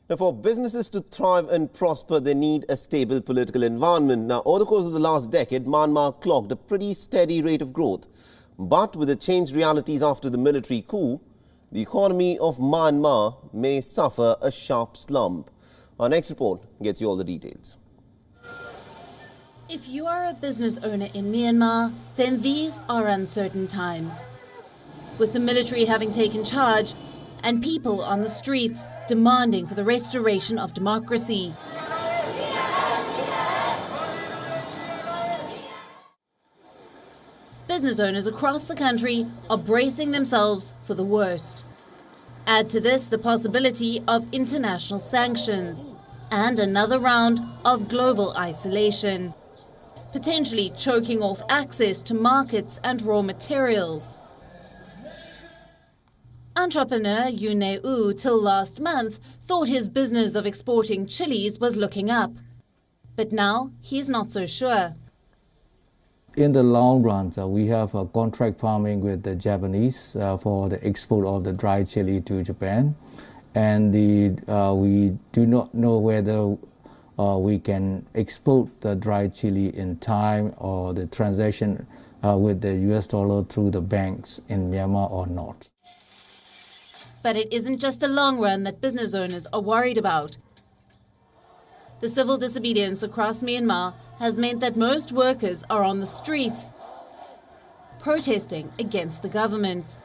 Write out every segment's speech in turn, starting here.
Now, for businesses to thrive and prosper, they need a stable political environment. Now, over the course of the last decade, Myanmar clocked a pretty steady rate of growth. But with the changed realities after the military coup, the economy of Myanmar may suffer a sharp slump. Our next report gets you all the details. If you are a business owner in Myanmar, then these are uncertain times. With the military having taken charge and people on the streets demanding for the restoration of democracy. Business owners across the country are bracing themselves for the worst. Add to this the possibility of international sanctions and another round of global isolation, potentially choking off access to markets and raw materials. Entrepreneur WION till last month thought his business of exporting chilies was looking up. But now he's not so sure. In the long run, we have a contract farming with the Japanese for the export of the dried chili to Japan. And we do not know whether we can export the dried chili in time or the transaction with the US dollar through the banks in Myanmar or not. But it isn't just the long run that business owners are worried about. The civil disobedience across Myanmar has meant that most workers are on the streets, protesting against the government.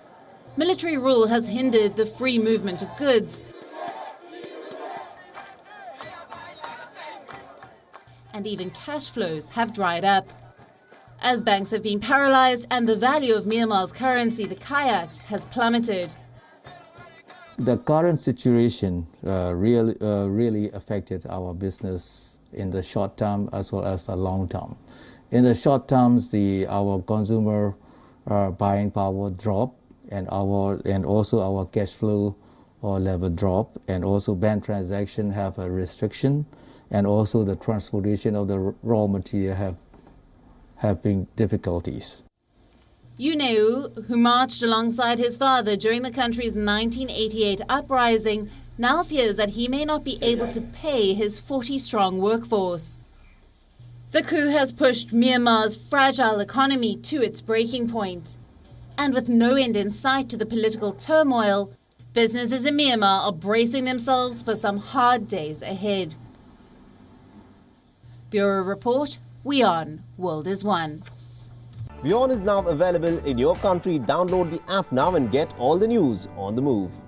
Military rule has hindered the free movement of goods. And even cash flows have dried up. As banks have been paralyzed and the value of Myanmar's currency, the kyat, has plummeted. The current situation really affected our business in the short term as well as the long term. In the short terms, our consumer buying power dropped, and also our cash flow level drop, and also bank transaction have a restriction, and also the transportation of the raw material have been difficulties. WION, who marched alongside his father during the country's 1988 uprising, now fears that he may not be able to pay his 40-strong workforce. The coup has pushed Myanmar's fragile economy to its breaking point. And with no end in sight to the political turmoil, businesses in Myanmar are bracing themselves for some hard days ahead. Bureau Report, WION, World is One. WION is now available in your country. Download the app now and get all the news on the move.